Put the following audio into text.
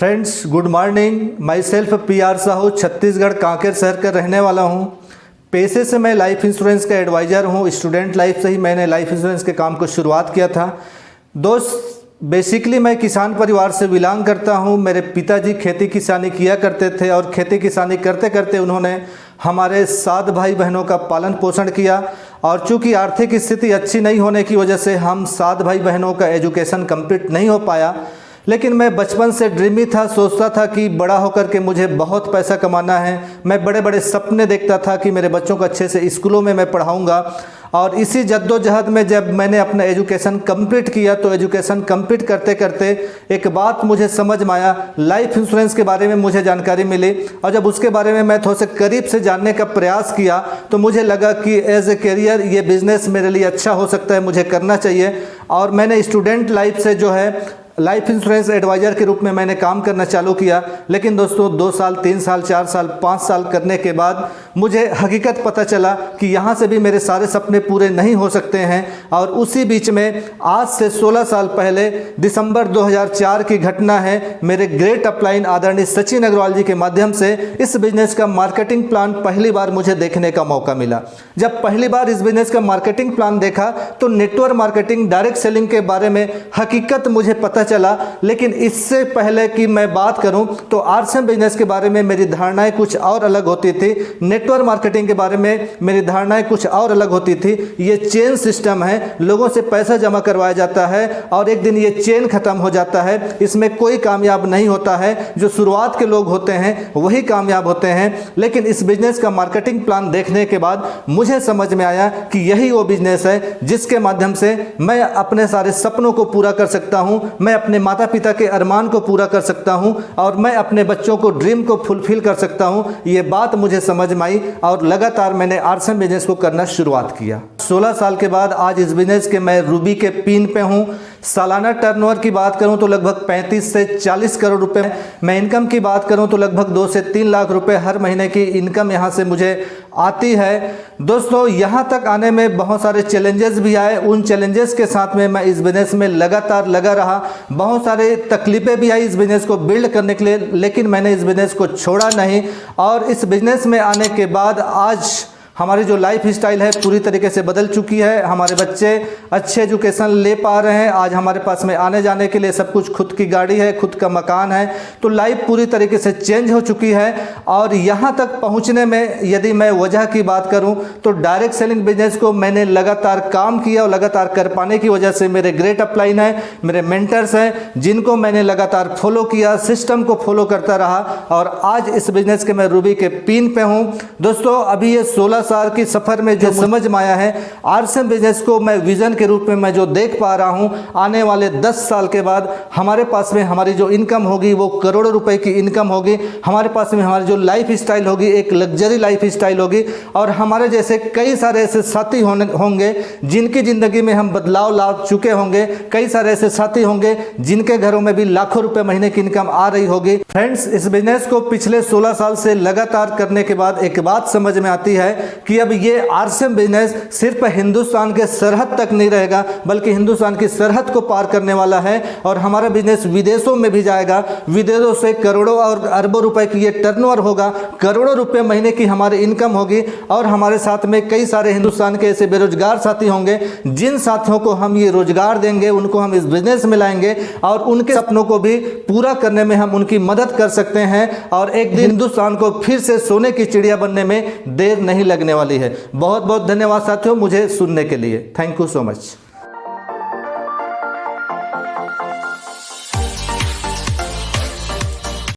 Friends, good morning. My self PR Sahu, Chhattisgarh Kanker शहर का रहने वाला हूँ। पेशे से मैं लाइफ इंश्योरेंस का एडवाइज़र हूँ। स्टूडेंट लाइफ से ही मैंने लाइफ इंश्योरेंस के काम को शुरुआत किया था। दोस्त, बेसिकली मैं किसान परिवार से बिलोंग करता हूँ। मेरे पिताजी खेती किसानी किया करते थे और खेती किसानी करते करते उन्होंने हमारे 7 भाई बहनों का पालन पोषण किया। और चूँकि आर्थिक स्थिति अच्छी नहीं होने की वजह से हम 7 भाई बहनों का एजुकेशन कंप्लीट नहीं हो पाया। लेकिन मैं बचपन से ड्रीमी था, सोचता था कि बड़ा होकर के मुझे बहुत पैसा कमाना है। मैं बड़े बड़े सपने देखता था कि मेरे बच्चों को अच्छे से स्कूलों में मैं पढ़ाऊंगा। और इसी जद्दोजहद में जब मैंने अपना एजुकेशन कंप्लीट किया तो एजुकेशन कंप्लीट करते करते एक बात मुझे समझ में आया, लाइफ इंश्योरेंस के बारे में मुझे जानकारी मिली। और जब उसके बारे में मैं थोड़ा सा करीब से जानने का प्रयास किया तो मुझे लगा कि एज ए करियर ये बिज़नेस मेरे लिए अच्छा हो सकता है, मुझे करना चाहिए। और मैंने स्टूडेंट लाइफ से जो है लाइफ इंश्योरेंस एडवाइज़र के रूप में मैंने काम करना चालू किया। लेकिन दोस्तों 2 साल, 3 साल, 4 साल, 5 साल करने के बाद मुझे हकीकत पता चला कि यहाँ से भी मेरे सारे सपने पूरे नहीं हो सकते हैं। और उसी बीच में आज से 16 साल पहले दिसंबर 2004 की घटना है। मेरे ग्रेट अपलाइन आदरणीय सचिन अग्रवाल जी के माध्यम से इस बिज़नेस का मार्केटिंग प्लान पहली बार मुझे देखने का मौका मिला। जब पहली बार इस बिज़नेस का मार्केटिंग प्लान देखा तो नेटवर्क मार्केटिंग, डायरेक्ट सेलिंग के बारे में हकीकत मुझे पता चला। लेकिन इससे पहले कि मैं बात करूं तो RCM बिजनेस के बारे में मेरी धारणाएं कुछ और अलग होती थी। नेटवर्क मार्केटिंग के बारे में मेरी धारणाएं कुछ और अलग होती थी। ये चेन सिस्टम है, लोगों से पैसा जमा करवाया जाता है और एक दिन ये चेन खत्म हो जाता है। इसमें कोई कामयाब नहीं होता है, जो शुरुआत के लोग होते हैं वही कामयाब होते हैं। लेकिन इस बिजनेस का मार्केटिंग प्लान देखने के बाद मुझे समझ में आया कि यही वो बिजनेस है जिसके माध्यम से मैं अपने सारे सपनों को पूरा कर सकता हूं, मैं अपने माता पिता के अरमान को पूरा कर सकता हूं और मैं अपने बच्चों को ड्रीम को फुलफिल कर सकता हूं। ये बात मुझे समझ में आई और लगातार मैंने RCM बिजनेस को करना शुरुआत किया। 16 साल के बाद आज इस बिजनेस के मैं रूबी के पिन पे हूं। सालाना टर्नओवर की बात करूं तो लगभग 35 से 40 करोड़ रुपए। मैं इनकम की बात करूं तो लगभग 2 से 3 लाख रुपए हर महीने की इनकम यहां से मुझे आती है। दोस्तों, यहां तक आने में बहुत सारे चैलेंजेस भी आए। उन चैलेंजेस के साथ में मैं इस बिजनेस में लगातार लगा रहा। बहुत सारे तकलीफें भी आई इस बिजनेस को बिल्ड करने के लिए, लेकिन मैंने इस बिजनेस को छोड़ा नहीं। और इस बिजनेस में आने के बाद आज हमारी जो लाइफ स्टाइल है पूरी तरीके से बदल चुकी है। हमारे बच्चे अच्छे एजुकेशन ले पा रहे हैं। आज हमारे पास में आने जाने के लिए सब कुछ, खुद की गाड़ी है, खुद का मकान है। तो लाइफ पूरी तरीके से चेंज हो चुकी है। और यहाँ तक पहुँचने में यदि मैं वजह की बात करूँ तो डायरेक्ट सेलिंग बिजनेस को मैंने लगातार काम किया और लगातार कर पाने की वजह से मेरे ग्रेट अपलाइन है, मेरे मेंटर्स हैं, जिनको मैंने लगातार फॉलो किया, सिस्टम को फॉलो करता रहा और आज इस बिजनेस के मैं रूबी के पिन पे हूँ। दोस्तों, अभी ये 16 साल की सफर में जो समझ में आया है, RCM बिजनेस को मैं विजन के रूप में मैं जो देख पा रहा हूं, आने वाले 10 साल के बाद हमारे पास में हमारी जो इनकम होगी वो करोड़ों रुपए की इनकम होगी। हमारे पास में हमारी जो लाइफ स्टाइल होगी एक लग्जरी लाइफ स्टाइल होगी। और हमारे जैसे कई सारे ऐसे साथी होंगे जिनकी ज़िंदगी में हम बदलाव ला चुके होंगे। कई सारे ऐसे साथी होंगे जिनके घरों में भी लाखों रुपए महीने की इनकम आ रही होगी। फ्रेंड्स, इस बिजनेस को पिछले 16 साल से लगातार करने के बाद एक बात समझ में आती है कि अब ये RCM बिजनेस सिर्फ हिंदुस्तान के सरहद तक नहीं रहेगा, बल्कि हिंदुस्तान की सरहद को पार करने वाला है। और हमारा बिजनेस विदेशों में भी जाएगा। विदेशों से करोड़ों और अरबों रुपए की ये टर्नओवर होगा, करोड़ों रुपए महीने की हमारी इनकम होगी। और हमारे साथ में कई सारे हिंदुस्तान के ऐसे बेरोजगार साथी होंगे जिन साथियों को हम ये रोजगार देंगे, उनको हम इस बिजनेस में लाएंगे और उनके सपनों को भी पूरा करने में हम उनकी मदद कर सकते हैं। और एक दिन हिंदुस्तान को फिर से सोने की चिड़िया बनने में देर नहीं लगने वाली है। बहुत बहुत धन्यवाद साथियों मुझे सुनने के लिए। Thank you so much.